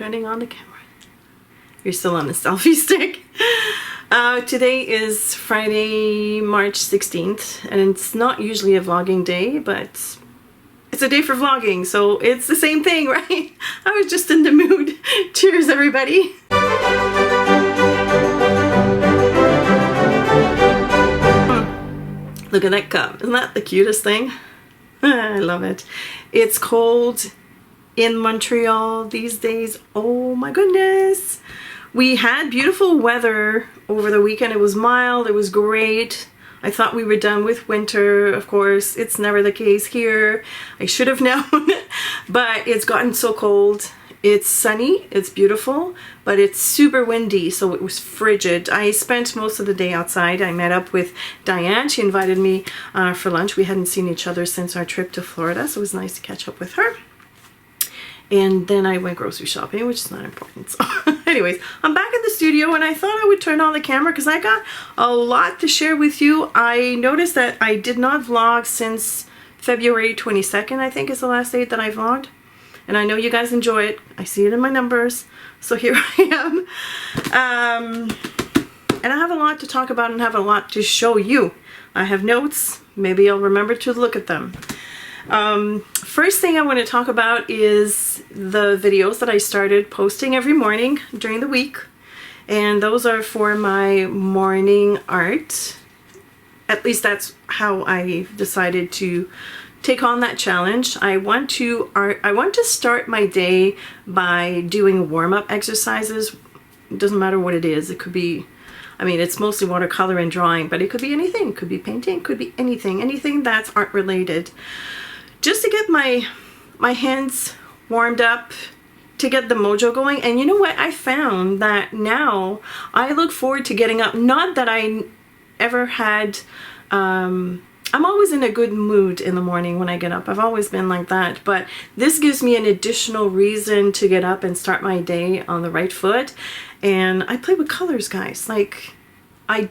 turning on the camera. You're still on the selfie stick. Today is Friday, March 16th, and it's not usually a vlogging day, but it's a day for vlogging, so it's the same thing, right? I was just in the mood. Cheers, everybody. Look at that cup. Isn't that the cutest thing? I love it. It's cold in Montreal these days. Oh my goodness. We had beautiful weather over the weekend. It was mild. It was great. I thought we were done with winter. Of course, it's never the case here. I should have known. But it's gotten so cold. It's sunny, it's beautiful, but it's super windy, so it was frigid. I spent most of the day outside. I met up with Diane. She invited me for lunch. We hadn't seen each other since our trip to Florida, so it was nice to catch up with her. And then I went grocery shopping, which is not important. So anyways, I'm back in the studio, and I thought I would turn on the camera because I got a lot to share with you. I noticed that I did not vlog since February 22nd, I think is the last date that I vlogged. And I know you guys enjoy it. I see it in my numbers. So here I am. And I have a lot to talk about and have a lot to show you. I have notes. Maybe I'll remember to look at them. First thing I want to talk about is the videos that I started posting every morning during the week. And those are for my morning art. At least that's how I decided to take on that challenge. I want to start my day by doing warm-up exercises. It doesn't matter what it is. It could be, I mean, it's mostly watercolor and drawing, but it could be anything. It could be painting, it could be anything that's art related. Just to get my hands warmed up, to get the mojo going. And you know what? I found that now I look forward to getting up. Not that I ever had, I'm always in a good mood in the morning when I get up. I've always been like that, but this gives me an additional reason to get up and start my day on the right foot. And I play with colors, guys. Like, I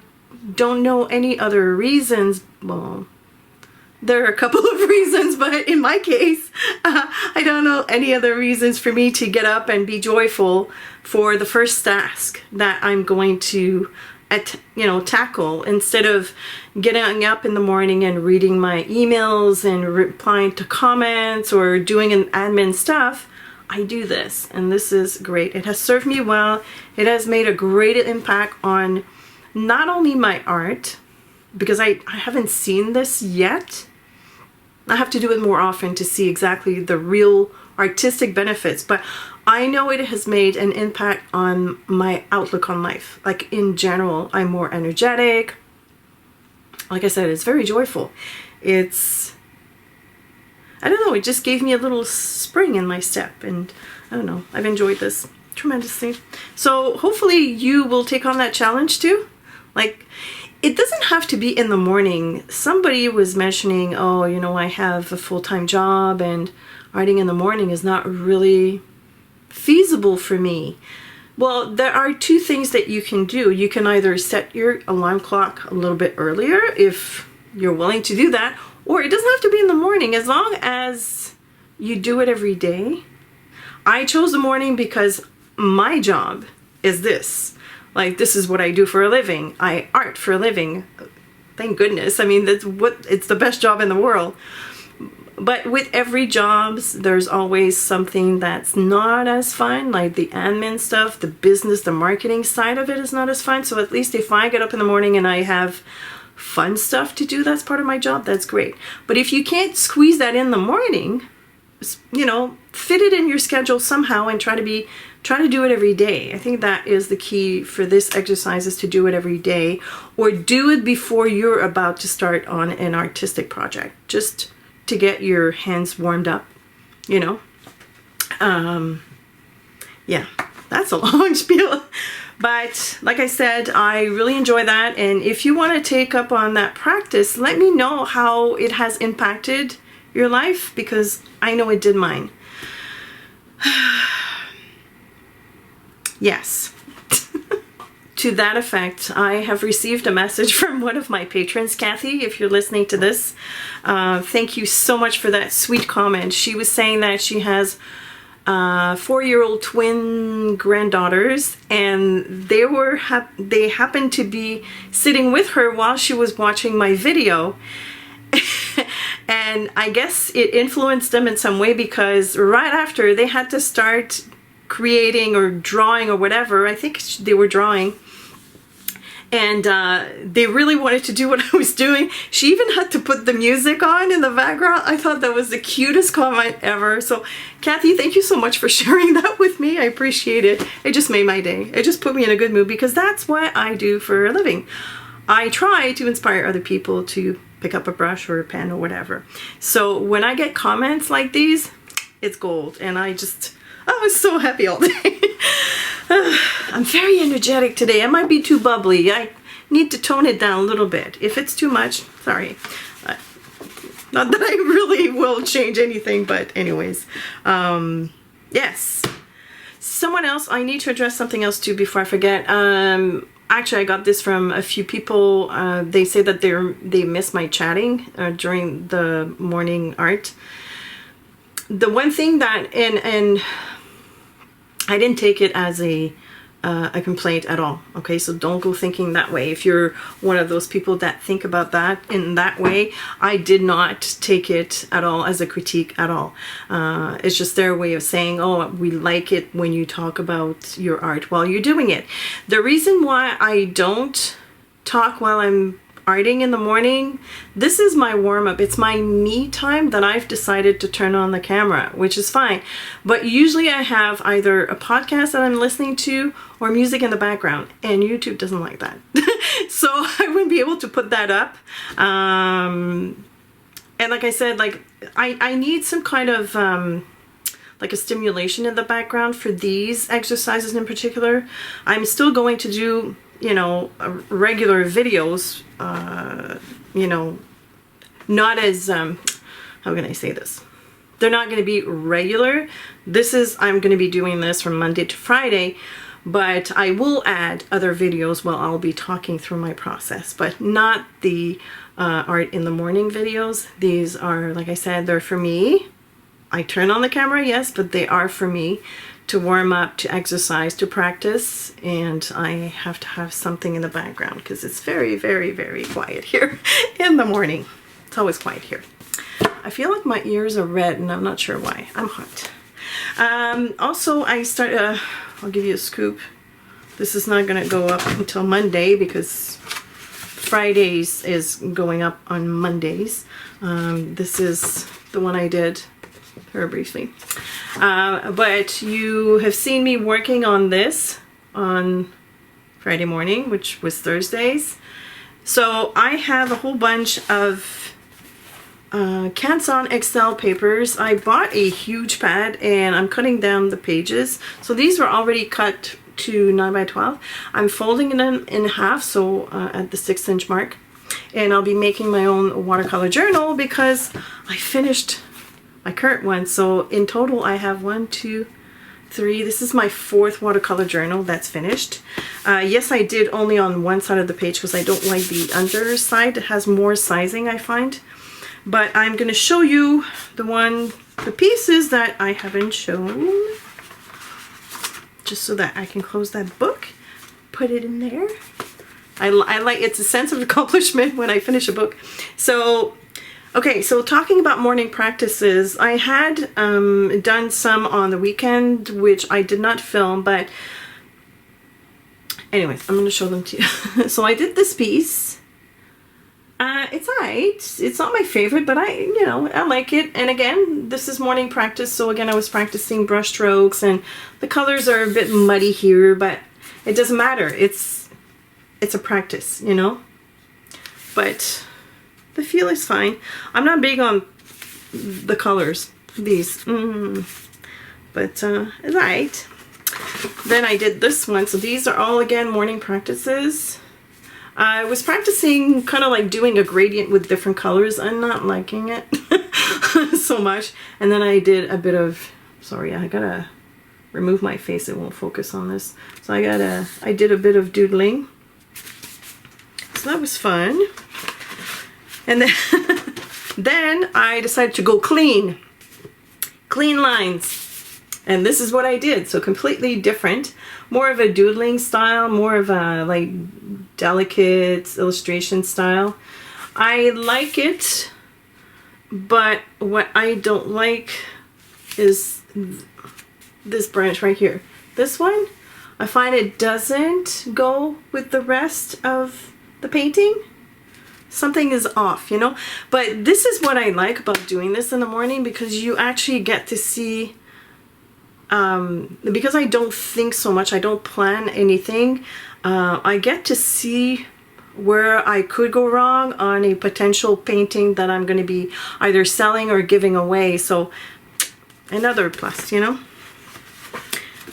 don't know any other reasons. Well, there are a couple of reasons, but in my case, I don't know any other reasons for me to get up and be joyful for the first task that I'm going to tackle, instead of getting up in the morning and reading my emails and replying to comments or doing an admin stuff. I do this, and this is great. It has served me well. It has made a great impact on not only my art, because I haven't seen this yet. I have to do it more often to see exactly the real artistic benefits, but I know it has made an impact on my outlook on life. Like, in general, I'm more energetic. Like I said, it's very joyful. It's, I don't know, it just gave me a little spring in my step, and I don't know, I've enjoyed this tremendously. So hopefully you will take on that challenge too. Like, it doesn't have to be in the morning. Somebody was mentioning, oh, you know, I have a full-time job and arting in the morning is not really feasible for me. Well, there are two things that you can do. You can either set your alarm clock a little bit earlier if you're willing to do that, or it doesn't have to be in the morning, as long as you do it every day. I chose the morning because my job is this. Like, this is what I do for a living. I art for a living. Thank goodness. I mean, it's the best job in the world. But with every job, there's always something that's not as fun, like the admin stuff, the business, the marketing side of it is not as fun. So at least if I get up in the morning and I have fun stuff to do, that's part of my job, that's great. But if you can't squeeze that in the morning, you know, fit it in your schedule somehow and try to do it every day. I think that is the key for this exercise, is to do it every day, or do it before you're about to start on an artistic project, just to get your hands warmed up, you know. Yeah, that's a long spiel, but like I said, I really enjoy that. And if you want to take up on that practice, let me know how it has impacted your life, because I know it did mine. Yes. To that effect, I have received a message from one of my patrons, Kathy, if you're listening to this. Thank you so much for that sweet comment. She was saying that she has 4-year-old twin granddaughters, and they happened to be sitting with her while she was watching my video. And I guess it influenced them in some way, because right after they had to start creating or drawing or whatever. I think they were drawing. And they really wanted to do what I was doing. She even had to put the music on in the background. I thought that was the cutest comment ever. So Kathy, thank you so much for sharing that with me. I appreciate it. It just made my day. It just put me in a good mood, because that's what I do for a living. I try to inspire other people to pick up a brush or a pen or whatever. So when I get comments like these, it's gold. And I was so happy all day. I'm very energetic today. I might be too bubbly. I need to tone it down a little bit. If it's too much, sorry. Not that I really will change anything, but anyways. Yes. Someone else, I need to address something else too before I forget. Actually, I got this from a few people. They say that they miss my chatting during the morning art. The one thing that, and I didn't take it as a complaint at all. Okay, so don't go thinking that way. If you're one of those people that think about that in that way, I did not take it at all as a critique at all. It's just their way of saying, oh, we like it when you talk about your art while you're doing it. The reason why I don't talk while I'm arting in the morning, this is my warm-up. It's my me time that I've decided to turn on the camera, which is fine. But usually I have either a podcast that I'm listening to or music in the background, and YouTube doesn't like that. So I wouldn't be able to put that up. And like I said, like I need some kind of like a stimulation in the background for these exercises in particular. I'm still going to do, you know, regular videos, you know, not as, how can I say this? They're not going to be regular. I'm going to be doing this from Monday to Friday, but I will add other videos while I'll be talking through my process, but not the art in the morning videos. These are, like I said, they're for me. I turn on the camera, yes, but they are for me to warm up, to exercise, to practice, and I have to have something in the background because it's very, very, very quiet here in the morning. It's always quiet here. I feel like my ears are red and I'm not sure why. I'm hot. Also, I'll give you a scoop. This is not going to go up until Monday because Fridays is going up on Mondays. This is the one I did very briefly. But you have seen me working on this on Friday morning, which was Thursdays. So I have a whole bunch of Canson Excel papers. I bought a huge pad and I'm cutting down the pages. So these were already cut to 9 by 12. I'm folding them in half, so at the 6-inch mark. And I'll be making my own watercolor journal because I finished my current one. So in total I have 1, 2, 3. This is my 4th watercolor journal that's finished. Yes, I did only on one side of the page because I don't like the underside. It has more sizing, I find. But I'm going to show you the pieces that I haven't shown, just so that I can close that book, put it in there. I like, it's a sense of accomplishment when I finish a book. So okay, so talking about morning practices, I had done some on the weekend, which I did not film, but anyways, I'm going to show them to you. So I did this piece. It's alright. It's not my favorite, but I like it. And again, this is morning practice, so again, I was practicing brush strokes, and the colors are a bit muddy here, but it doesn't matter. It's a practice, you know? But the feel is fine. I'm not big on the colors, these, but it's alright. Then I did this one. So these are all, again, morning practices. I was practicing kind of like doing a gradient with different colors. I'm not liking it so much. And then I did a bit of, sorry, I gotta remove my face. It won't focus on this. So I did a bit of doodling. So that was fun. And then, then I decided to go clean lines. And this is what I did. So completely different, more of a doodling style, more of a like delicate illustration style. I like it, but what I don't like is this branch right here. This one, I find it doesn't go with the rest of the painting. Something is off, you know? But this is what I like about doing this in the morning, because you actually get to see, because I don't think so much, I don't plan anything, I get to see where I could go wrong on a potential painting that I'm going to be either selling or giving away. So another plus, you know?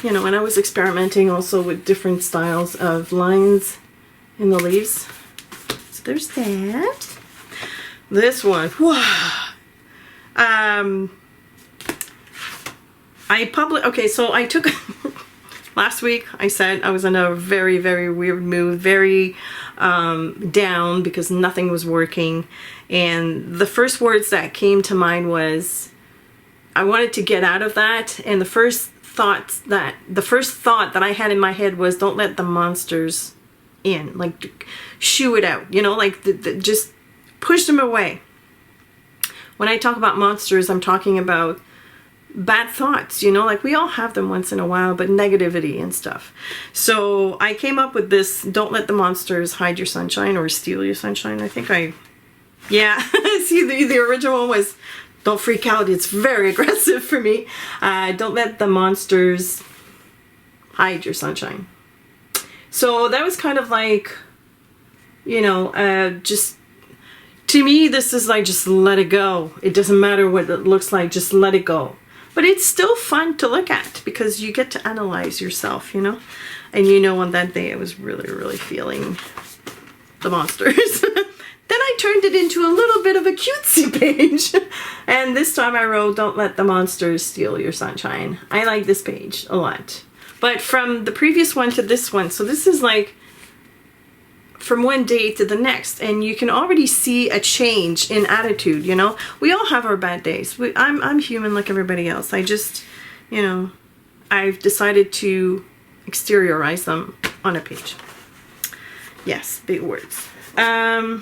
You know, and I was experimenting also with different styles of lines in the leaves. So there's that. This one, wow. Okay, so I took, last week I said I was in a very, very weird mood, very down because nothing was working. And the first words that came to mind was, I wanted to get out of that. And the first thought that I had in my head was, don't let the monsters in, like shoo it out, you know, like just push them away. When I talk about monsters, I'm talking about bad thoughts, you know, like we all have them once in a while, but negativity and stuff. So I came up with this, don't let the monsters hide your sunshine or steal your sunshine. I think yeah, see the original one was, don't freak out, it's very aggressive for me. Don't let the monsters hide your sunshine. So that was kind of like, you know, just, to me, this is like, just let it go. It doesn't matter what it looks like, just let it go. But it's still fun to look at because you get to analyze yourself, you know? And you know, on that day I was really, really feeling the monsters. Then I turned it into a little bit of a cutesy page. And this time I wrote, don't let the monsters steal your sunshine. I like this page a lot. But from the previous one to this one, so this is like from one day to the next, and you can already see a change in attitude, you know? We all have our bad days. I'm human like everybody else. I just, you know, I've decided to exteriorize them on a page. Yes, big words. By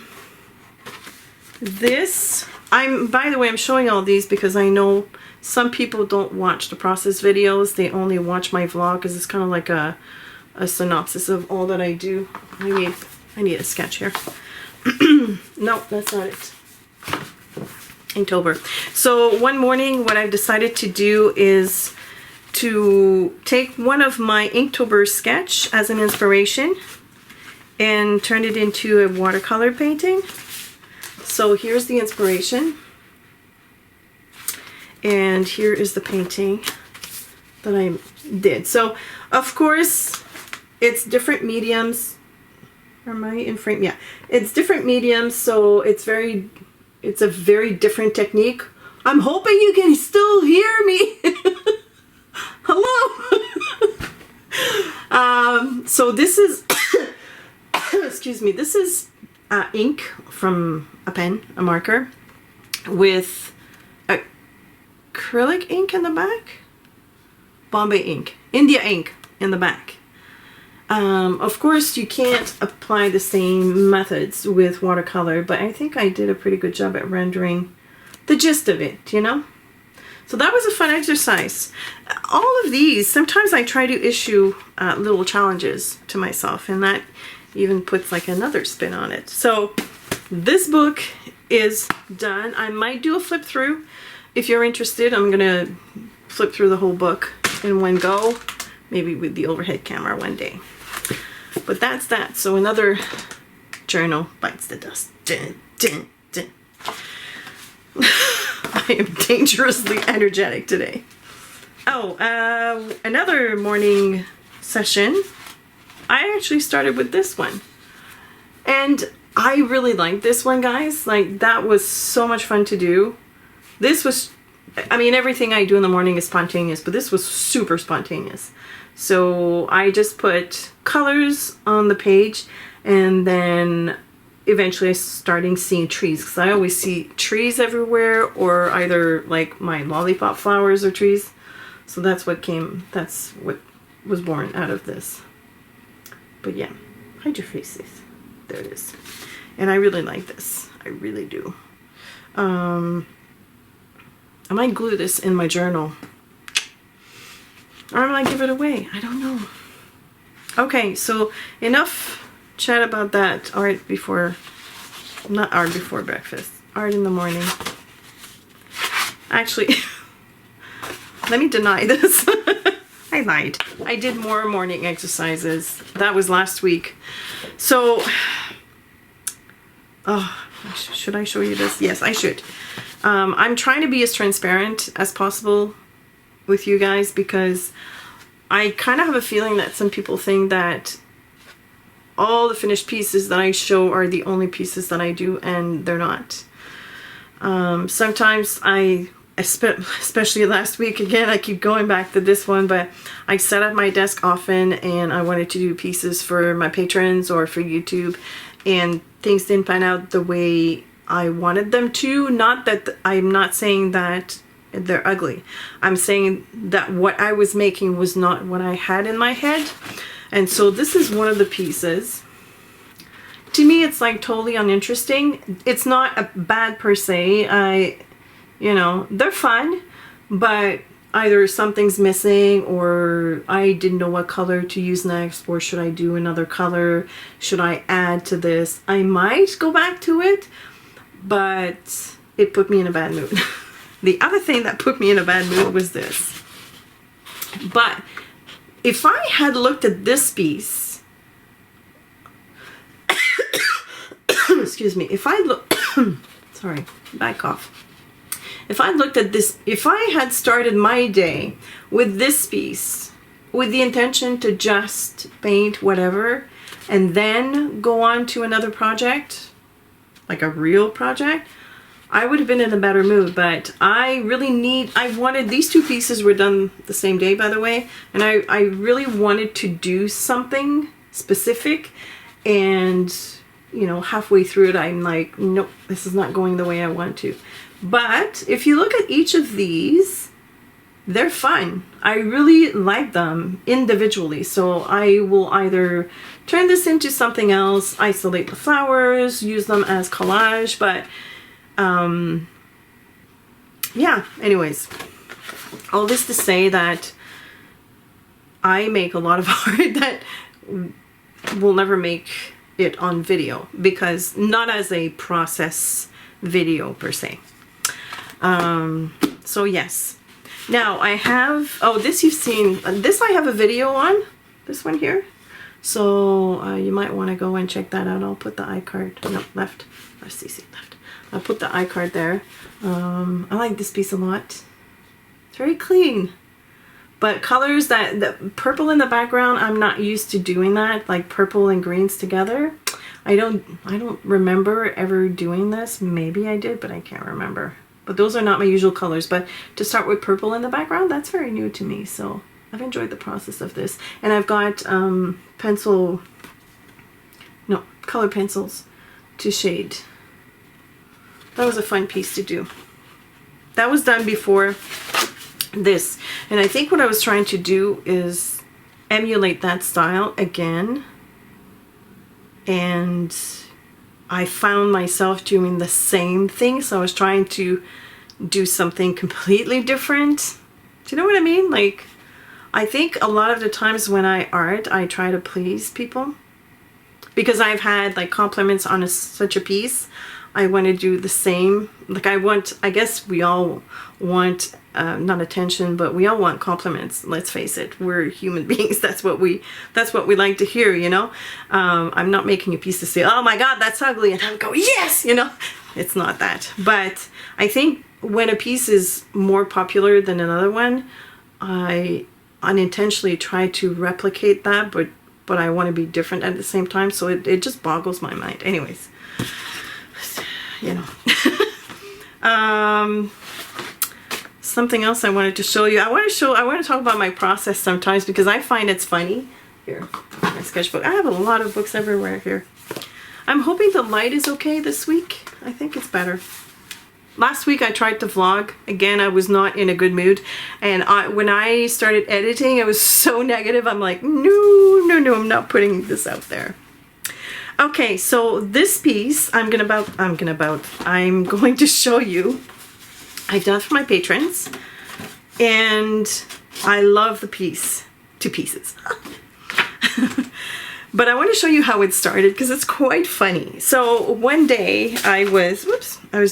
the way, I'm showing all these because I know some people don't watch the process videos. They only watch my vlog because it's kind of like a synopsis of all that I do. I need a sketch here. No, that's not it. Inktober. So one morning what I've decided to do is to take one of my Inktober sketch as an inspiration and turn it into a watercolor painting. So here's the inspiration. And here is the painting that I did. So of course it's different mediums. Am I in frame? Yeah, it's different mediums, so it's a very different technique. I'm hoping you can still hear me. Hello. So this is, excuse me, this is ink from a pen, a marker, with acrylic ink in the back. Bombay ink, India ink in the back. Of course, you can't apply the same methods with watercolor, but I think I did a pretty good job at rendering the gist of it, you know? So that was a fun exercise. All of these, sometimes I try to issue little challenges to myself, and that even puts like another spin on it. So this book is done. I might do a flip through. If you're interested, I'm gonna flip through the whole book in one go, maybe with the overhead camera one day. But that's that. So another journal bites the dust. Dun, dun, dun. I am dangerously energetic today. Oh, another morning session. I actually started with this one. And I really like this one, guys. Like, that was so much fun to do. This was, I mean, everything I do in the morning is spontaneous, but this was super spontaneous. So I just put colors on the page, and then eventually I started seeing trees, because I always see trees everywhere, or either like my lollipop flowers or trees. So that's what was born out of this. But yeah, hide your faces. There it is. And I really like this. I really do. I might glue this in my journal. Or I might give it away. I don't know. Okay, so enough chat about that. Art before, not art before breakfast. Art in the morning. Actually, let me deny this. I lied. I did more morning exercises. That was last week. So, oh, should I show you this? Yes, I should. I'm trying to be as transparent as possible with you guys because I kind of have a feeling that some people think that all the finished pieces that I show are the only pieces that I do, and they're not. Sometimes especially last week, again, I keep going back to this one, but I sat at my desk often and I wanted to do pieces for my patrons or for YouTube, and things didn't pan out the way I wanted them to. Not that I'm not saying that they're ugly. I'm saying that what I was making was not what I had in my head. And so this is one of the pieces. To me, it's like totally uninteresting. It's not bad per se. You know, they're fun, but either something's missing or I didn't know what color to use next, or should I do another color? Should I add to this? I might go back to it, but it put me in a bad mood. The other thing that put me in a bad mood was this. But if I had looked at this piece, excuse me, if I look, sorry, back off. If I looked at this, if I had started my day with this piece, with the intention to just paint whatever, and then go on to another project, like a real project, I would have been in a better mood. But I wanted, these two pieces were done the same day, by the way, and I really wanted to do something specific, and you know, halfway through it, I'm like, nope, this is not going the way I want to. But if you look at each of these, they're fun. I really like them individually. So I will either turn this into something else, isolate the flowers, use them as collage. But yeah, anyways, all this to say that I make a lot of art that will never make it on video, because not as a process video per se. So yes, now I have, oh, this you've seen, this I have a video on, this one here, so you might want to go and check that out. I'll put the iCard, no, left, CeeCee, left. I'll put the iCard there. I like this piece a lot. It's very clean, but colors that, the purple in the background, I'm not used to doing that, like purple and greens together. I don't remember ever doing this. Maybe I did, but I can't remember. But those are not my usual colors. But to start with purple in the background, that's very new to me. So I've enjoyed the process of this. And I've got color pencils to shade. That was a fun piece to do. That was done before this. And I think what I was trying to do is emulate that style again. And I found myself doing the same thing, so I was trying to do something completely different. Do you know what I mean? Like, I think a lot of the times when I art, I try to please people. Because I've had like compliments on such a piece, I want to do the same. Like I guess we all want, not attention, but we all want compliments. Let's face it, we're human beings. That's what we like to hear, you know. I'm not making a piece to say, oh my God, that's ugly, and I would go, yes, you know. It's not that. But I think when a piece is more popular than another one, I unintentionally try to replicate that, but I want to be different at the same time. So it just boggles my mind. Anyways, you know. Something else I wanted to show you. I want to talk about my process sometimes, because I find it's funny. Here, my sketchbook. I have a lot of books everywhere here. I'm hoping the light is okay this week. I think it's better. last week I tried to vlog. Again, I was not in a good mood. And when I started editing, I was so negative. I'm like, no, I'm not putting this out there. Okay, so this piece, I'm going to show you. I've done it for my patrons. And I love the piece to pieces. But I want to show you how it started because it's quite funny. So one day I was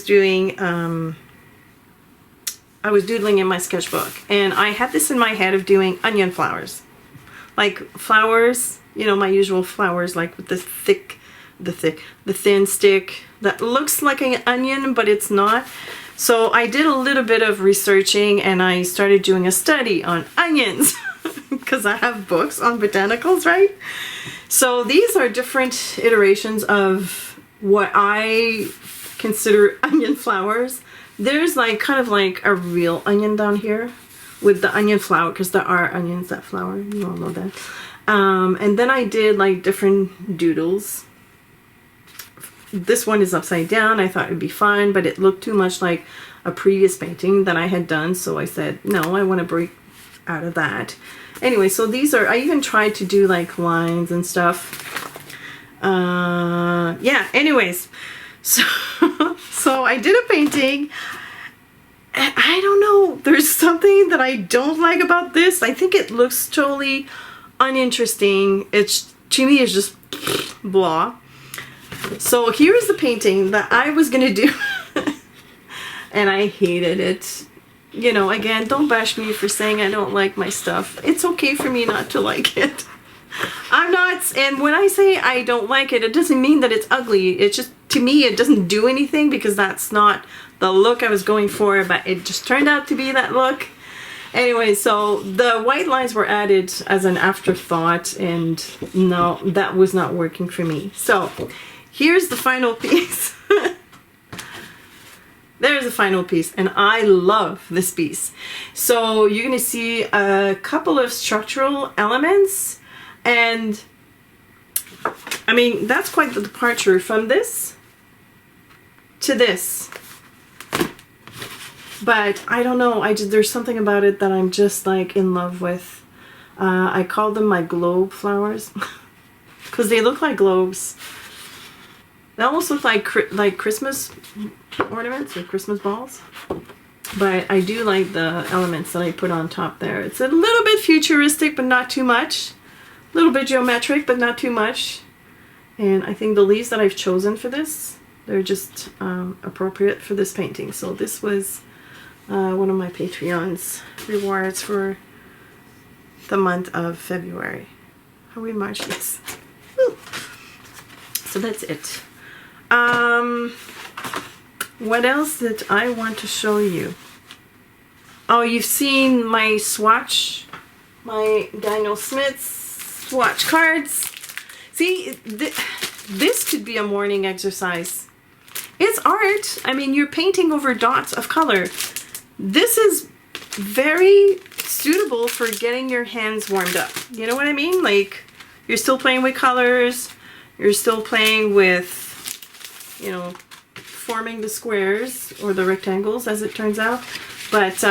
doing, I was doodling in my sketchbook, and I had this in my head of doing onion flowers. Like flowers, you know, my usual flowers, like with the thin stick that looks like an onion, but it's not. So I did a little bit of researching and I started doing a study on onions because I have books on botanicals, right? So these are different iterations of what I consider onion flowers. There's like kind of like a real onion down here with the onion flower, because there are onions that flower, you all know that. And then I did like different doodles. This one is upside down. I thought it'd be fun, but it looked too much like a previous painting that I had done, so I said no, I want to break out of that. Anyway, so these are, I even tried to do like lines and stuff. Yeah, anyways, so I did a painting. I don't know, there's something that I don't like about this. I think it looks totally uninteresting. It's, to me, it's just blah. So here's the painting that I was gonna do. And I hated it. You know, again, don't bash me for saying I don't like my stuff. It's okay for me not to like it. I'm not, and when I say I don't like it, it doesn't mean that it's ugly. It's just, to me, it doesn't do anything because that's not the look I was going for, but it just turned out to be that look. Anyway, so the white lines were added as an afterthought, and no, that was not working for me. So here's the final piece. There's the final piece, and I love this piece. So you're going to see a couple of structural elements, and I mean, that's quite the departure from this to this. But I don't know, there's something about it that I'm just like in love with. I call them my globe flowers because they look like globes. They almost look like Christmas ornaments or Christmas balls. But I do like the elements that I put on top there. It's a little bit futuristic, but not too much. A little bit geometric, but not too much. And I think the leaves that I've chosen for this, they're just appropriate for this painting. So this was one of my Patreon's rewards for the month of February. How are we in March? Yes. Woo. So that's it. What else did I want to show you? Oh, you've seen my swatch, my Daniel Smith swatch cards. See, this could be a morning exercise. It's art. I mean, you're painting over dots of color. This is very suitable for getting your hands warmed up. You know what I mean? Like, you're still playing with colors. You're still playing with, you know, forming the squares or the rectangles, as it turns out. But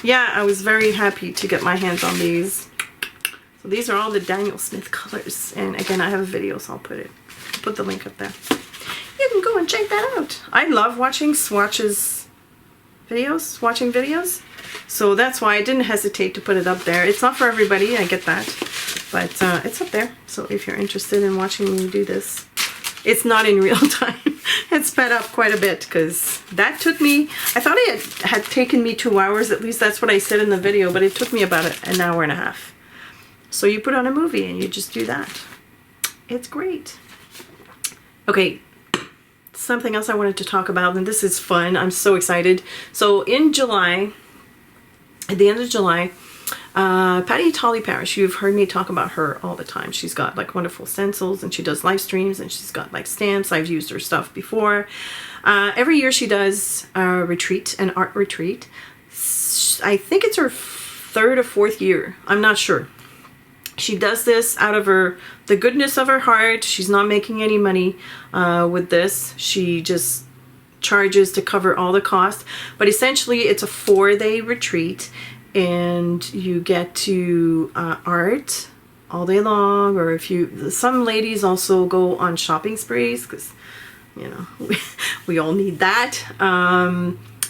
yeah, I was very happy to get my hands on these. So these are all the Daniel Smith colors. And again, I have a video, so I'll put the link up there. You can go and check that out. I love watching swatches watching videos. So that's why I didn't hesitate to put it up there. It's not for everybody, I get that. But it's up there. So if you're interested in watching me do this, it's not in real time. It's sped up quite a bit because that took me, I thought it had taken me 2 hours, at least that's what I said in the video, but it took me about an hour and a half. So you put on a movie and you just do that. It's great. Okay, something else I wanted to talk about, and this is fun. I'm so excited. So in July, at the end of July, Patty Tolly Parish, you've heard me talk about her all the time. She's got like wonderful stencils and she does live streams and she's got like stamps. I've used her stuff before. Every year she does a retreat, an art retreat. I think it's her 3rd or 4th year. I'm not sure. She does this out of the goodness of her heart. She's not making any money with this. She just charges to cover all the costs, but essentially it's a 4-day retreat, and you get to art all day long, or if you, some ladies also go on shopping sprees, because you know, we all need that.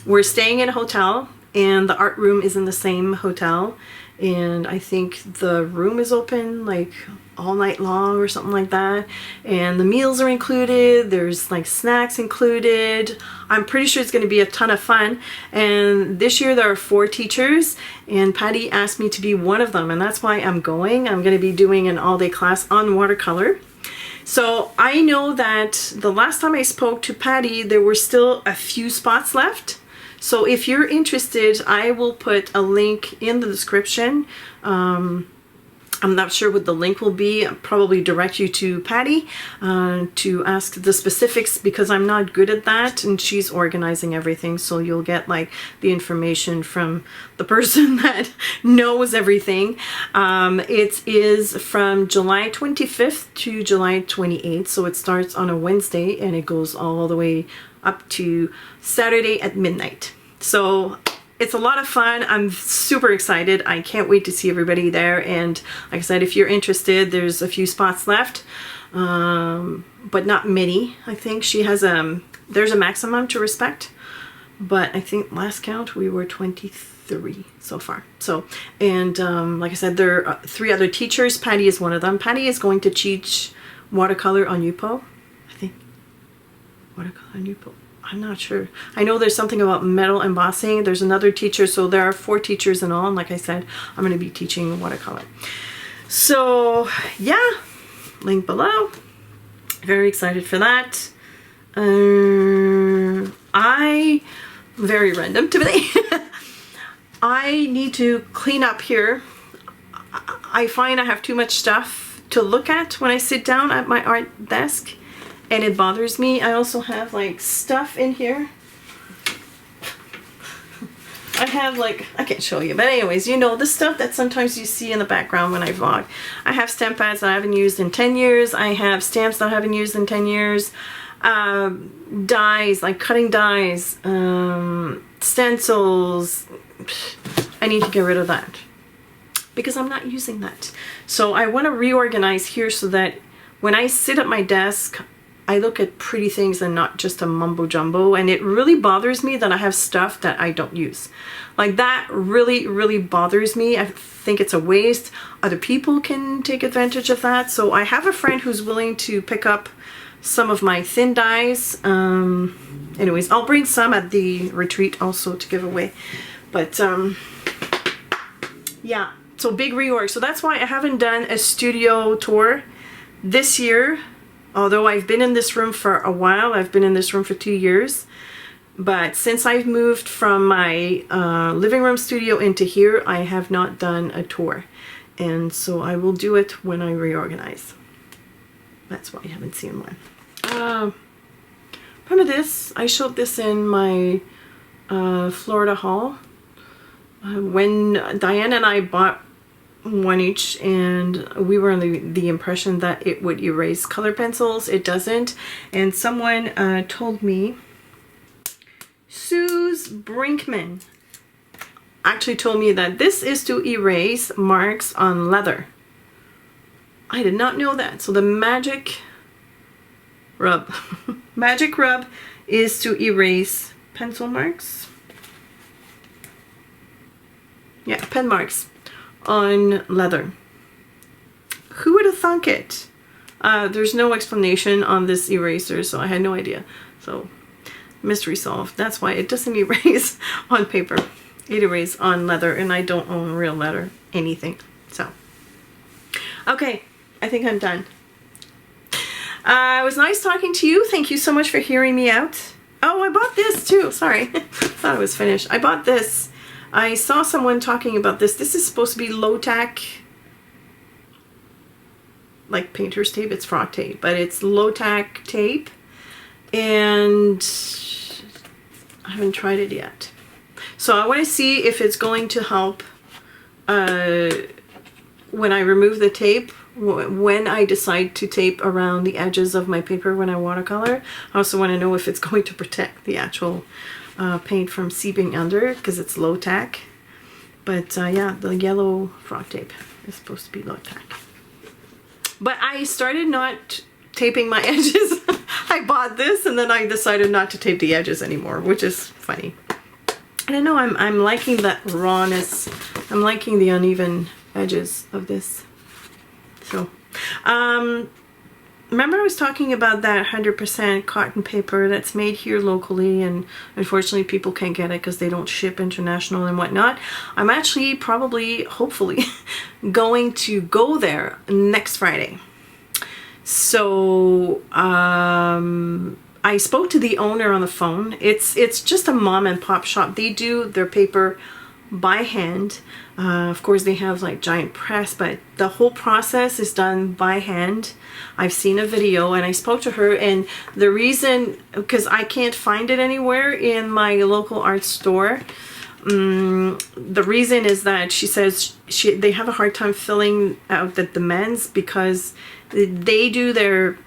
We're staying in a hotel, and the art room is in the same hotel, and I think the room is open like all night long or something like that, and the meals are included, there's like snacks included. I'm pretty sure it's going to be a ton of fun, and this year there are 4 teachers, and Patty asked me to be one of them, and that's why I'm going. I'm going to be doing an all-day class on watercolor. So I know that the last time I spoke to Patty, there were still a few spots left. So if you're interested, I will put a link in the description. I'm not sure what the link will be. I'll probably direct you to Patty to ask the specifics, because I'm not good at that, and she's organizing everything. So you'll get like the information from the person that knows everything. It is from July 25th to July 28th. So it starts on a Wednesday and it goes all the way up to Saturday at midnight. So it's a lot of fun. I'm super excited. I can't wait to see everybody there. And like I said, if you're interested, there's a few spots left, but not many. I think she has there's a maximum to respect, but I think last count we were 23 so far. So, and like I said, there are 3 other teachers. Patty is one of them. Patty is going to teach watercolor on Yupo, I think. Watercolor on Yupo. I'm not sure. I know there's something about metal embossing. There's another teacher, so there are 4 teachers in all, and like I said, I'm going to be teaching watercolor. So yeah, link below. Very excited for that. Very random today. I need to clean up here. I find I have too much stuff to look at when I sit down at my art desk, and it bothers me. I also have like stuff in here. I have like, I can't show you, but anyways, you know, the stuff that sometimes you see in the background when I vlog. I have stamp pads that I haven't used in 10 years. I have stamps that I haven't used in 10 years. Dies, like cutting dies, stencils. I need to get rid of that because I'm not using that. So I want to reorganize here so that when I sit at my desk, I look at pretty things and not just a mumbo jumbo. And it really bothers me that I have stuff that I don't use. Like that really, really bothers me. I think it's a waste. Other people can take advantage of that. So I have a friend who's willing to pick up some of my thin dies. Anyways, I'll bring some at the retreat also to give away. But yeah, so big reorg. So that's why I haven't done a studio tour this year. Although I've been in this room for a while. I've been in this room for 2 years. But since I've moved from my living room studio into here, I have not done a tour. And so I will do it when I reorganize. That's why I haven't seen one. Remember this? I showed this in my Florida haul. When Diane and I bought one each, and we were under the impression that it would erase color pencils. It doesn't. And someone told me, Suze Brinkman actually told me that this is to erase marks on leather. I did not know that. So the magic rub magic rub is to erase pencil marks. Yeah, pen marks on leather. Who would have thunk it? There's no explanation on this eraser, so I had no idea. So mystery solved. That's why it doesn't erase on paper. It erases on leather, and I don't own real leather anything. So okay, I think I'm done. It was nice talking to you. Thank you so much for hearing me out. Oh, I bought this too. Sorry. Thought I was finished. I bought this. I saw someone talking about this. This is supposed to be low-tack, like painter's tape. It's frock tape, but it's low-tack tape. And I haven't tried it yet. So I want to see if it's going to help when I remove the tape, when I decide to tape around the edges of my paper when I watercolor, I also want to know if it's going to protect the actual paint from seeping under, because it's low tack. But yeah, the yellow frog tape is supposed to be low tack. But I started not taping my edges. I bought this and then I decided not to tape the edges anymore, which is funny. I don't know, I'm liking that rawness. I'm liking the uneven edges of this. So, remember I was talking about that 100% cotton paper that's made here locally, and unfortunately people can't get it because they don't ship international and whatnot. I'm actually probably, hopefully, going to go there next Friday. So, I spoke to the owner on the phone. It's just a mom and pop shop. They do their paper by hand. Of course they have like giant press, but the whole process is done by hand. I've seen a video and I spoke to her, and the reason, because I can't find it anywhere in my local art store, the reason is that she says they have a hard time filling out the demands because they do their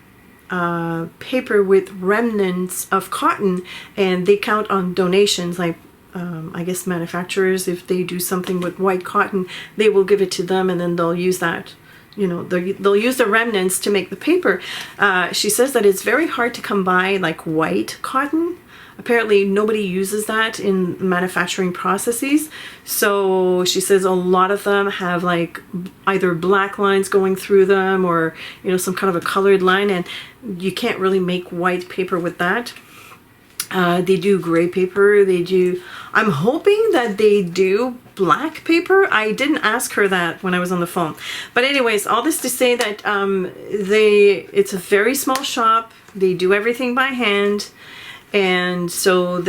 paper with remnants of cotton, and they count on donations. Like I guess manufacturers, if they do something with white cotton, they will give it to them and then they'll use that, you know, they'll use the remnants to make the paper. She says that it's very hard to come by like white cotton. Apparently nobody uses that in manufacturing processes. So she says a lot of them have like either black lines going through them or, you know, some kind of a colored line, and you can't really make white paper with that. They do gray paper. They do, I'm hoping that they do black paper. I didn't ask her that when I was on the phone. But anyways, all this to say that it's a very small shop. They do everything by hand. And so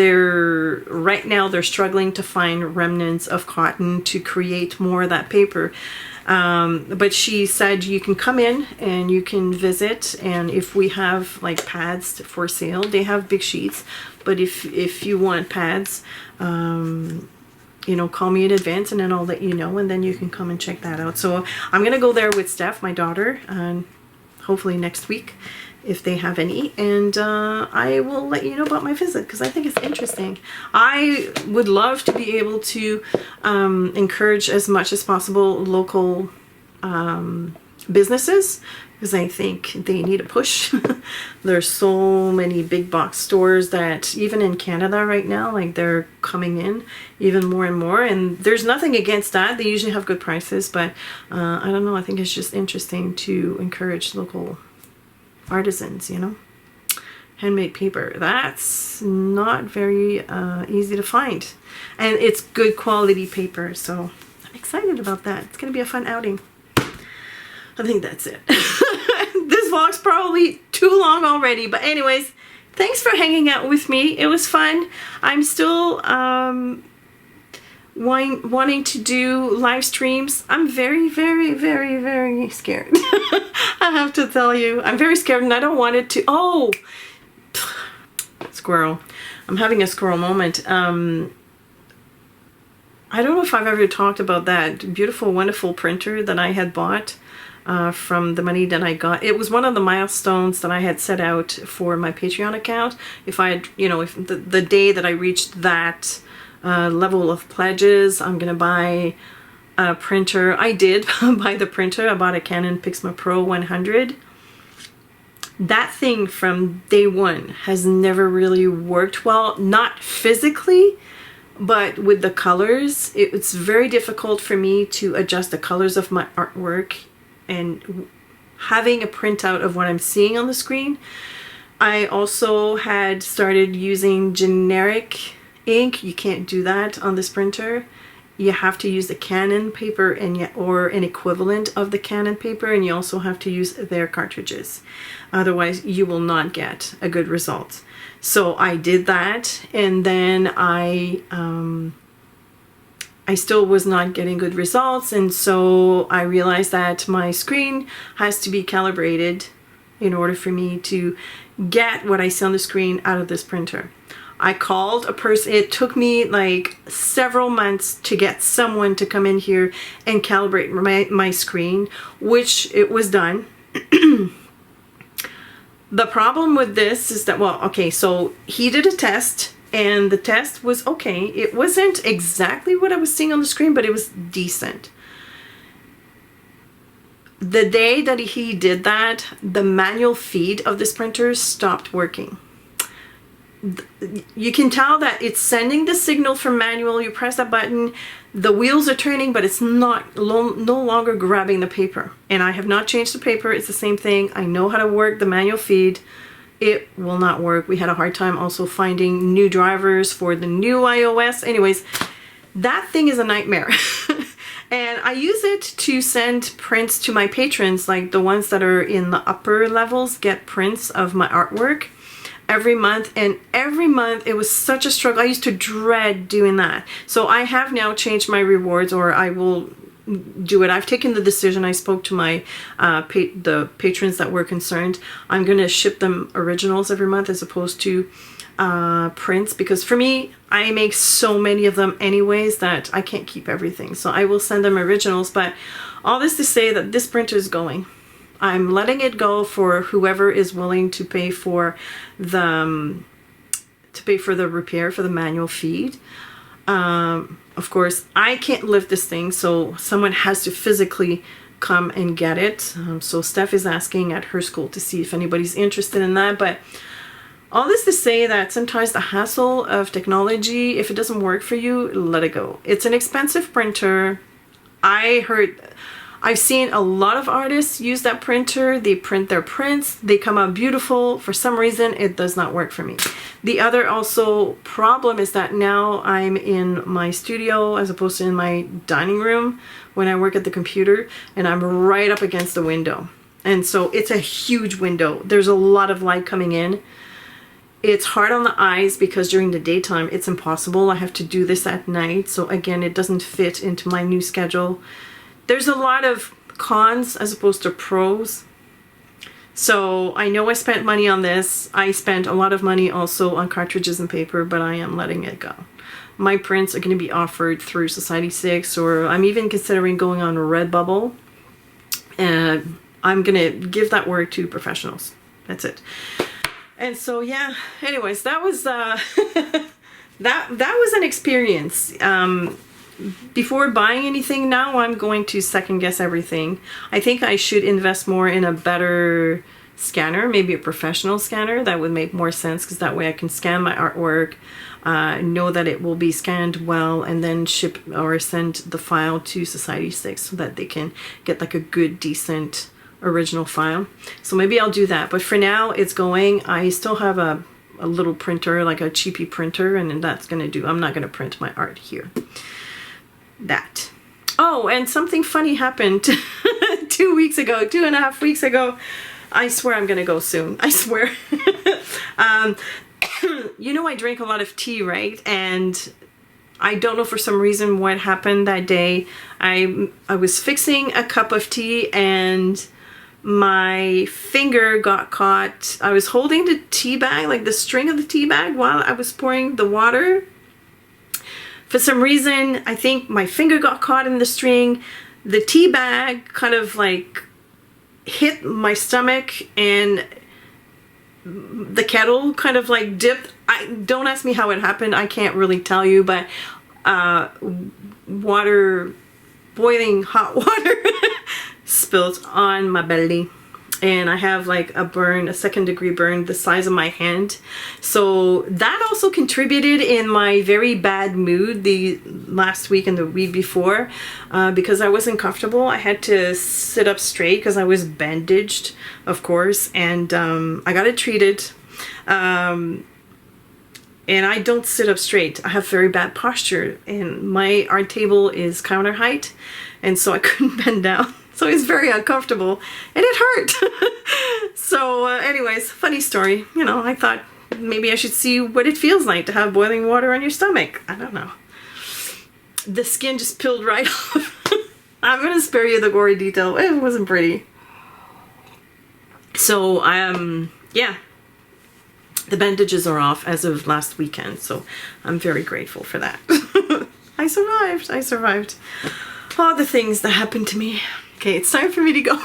right now they're struggling to find remnants of cotton to create more of that paper. But she said you can come in and you can visit, and if we have like pads for sale, they have big sheets, but if you want pads, you know, call me in advance and then I'll let you know, and then you can come and check that out. So I'm gonna go there with Steph, my daughter, and hopefully next week if they have any, and I will let you know about my visit because I think it's interesting. I would love to be able to encourage as much as possible local businesses, because I think they need a push. There's so many big box stores that even in Canada right now, like they're coming in even more and more, and there's nothing against that. They usually have good prices, but I don't know, I think it's just interesting to encourage local artisans, you know. Handmade paper, that's not very easy to find, and it's good quality paper, so I'm excited about that. It's gonna be a fun outing. I think that's it. This vlog's probably too long already, but anyways, thanks for hanging out with me. It was fun. I'm still wanting to do live streams. I'm very, very, very, very scared. I have to tell you, I'm very scared, and I don't want it to. Oh, squirrel. I'm having a squirrel moment. I don't know if I've ever talked about that beautiful, wonderful printer that I had bought from the money that I got. It was one of the milestones that I had set out for my Patreon account. If I had, you know, if the day that I reached that level of pledges, I'm gonna buy a printer. I did buy the printer. I bought a Canon Pixma Pro 100. That thing from day one has never really worked well, not physically, but with the colors. It's very difficult for me to adjust the colors of my artwork, and having a printout of what I'm seeing on the screen. I also had started using generic ink. You can't do that on this printer. You have to use the Canon paper or an equivalent of the Canon paper, and you also have to use their cartridges. Otherwise, you will not get a good result. So I did that, and then I still was not getting good results, and so I realized that my screen has to be calibrated in order for me to get what I see on the screen out of this printer. I called a person. It took me like several months to get someone to come in here and calibrate my screen, which it was done. The problem with this is that, well, okay, so he did a test and the test was okay. It wasn't exactly what I was seeing on the screen, but it was decent. The day that he did that, the manual feed of this printer stopped working. You can tell that it's sending the signal from manual. You press that button, the wheels are turning, but it's no longer grabbing the paper. And I have not changed the paper. It's the same thing. I know how to work the manual feed. It will not work. We had a hard time also finding new drivers for the new iOS. Anyways, that thing is a nightmare. And I use it to send prints to my patrons, like the ones that are in the upper levels get prints of my artwork every month, and every month it was such a struggle. I used to dread doing that. So I have now changed my rewards, or I will do it. I've taken the decision. I spoke to my the patrons that were concerned. I'm gonna ship them originals every month as opposed to prints, because for me, I make so many of them anyways that I can't keep everything. So I will send them originals. But all this to say that this printer is going. I'm letting it go for whoever is willing to pay for the repair for the manual feed. Of course, I can't lift this thing, so someone has to physically come and get it. So Steph is asking at her school to see if anybody's interested in that. But all this to say that sometimes the hassle of technology, if it doesn't work for you, let it go. It's an expensive printer. I've seen a lot of artists use that printer. They print their prints. They come out beautiful. For some reason, it does not work for me. The other also problem is that now I'm in my studio as opposed to in my dining room when I work at the computer, and I'm right up against the window. And so it's a huge window. There's a lot of light coming in. It's hard on the eyes because during the daytime, it's impossible. I have to do this at night. So again, it doesn't fit into my new schedule. There's a lot of cons as opposed to pros. So I know I spent money on this. I spent a lot of money also on cartridges and paper, but I am letting it go. My prints are going to be offered through Society6, or I'm even considering going on Redbubble. And I'm going to give that work to professionals. That's it. And so, yeah, anyways, that was that was an experience. Before buying anything now, I'm going to second guess everything. I think I should invest more in a better scanner, maybe a professional scanner. That would make more sense, because that way I can scan my artwork, know that it will be scanned well, and then ship or send the file to Society6 so that they can get like a good, decent original file. So maybe I'll do that. But for now, it's going. I still have a little printer, like a cheapy printer, and that's going to do. I'm not going to print my art here. That. Oh, and something funny happened 2.5 weeks ago. I swear I'm gonna go soon. I swear. You know, I drink a lot of tea, right? And I don't know, for some reason what happened that day. I was fixing a cup of tea and my finger got caught. I was holding the tea bag, like the string of the tea bag, while I was pouring the water. For some reason, I think my finger got caught in the string. The tea bag kind of like hit my stomach, and the kettle kind of like dipped. Don't ask me how it happened. I can't really tell you, but boiling hot water spilled on my belly. And I have like a burn, a 2nd-degree burn the size of my hand. So that also contributed in my very bad mood the last week and the week before, because I wasn't comfortable. I had to sit up straight because I was bandaged, of course, and I got it treated. And I don't sit up straight. I have very bad posture, and my art table is counter height, and so I couldn't bend down. So it's very uncomfortable, and it hurt. So anyways, funny story. You know, I thought maybe I should see what it feels like to have boiling water on your stomach. I don't know. The skin just peeled right off. I'm gonna spare you the gory detail. It wasn't pretty. So yeah. the bandages are off as of last weekend, so I'm very grateful for that. I survived. I survived all the things that happened to me. Okay, it's time for me to go.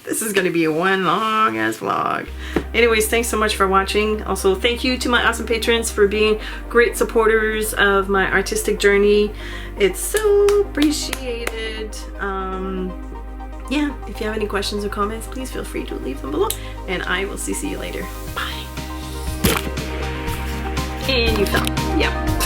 This is going to be a one long ass vlog. Anyways, thanks so much for watching. Also, thank you to my awesome patrons for being great supporters of my artistic journey. It's so appreciated. Yeah, if you have any questions or comments, please feel free to leave them below. And I will see you later. Bye. And you fell. Yep.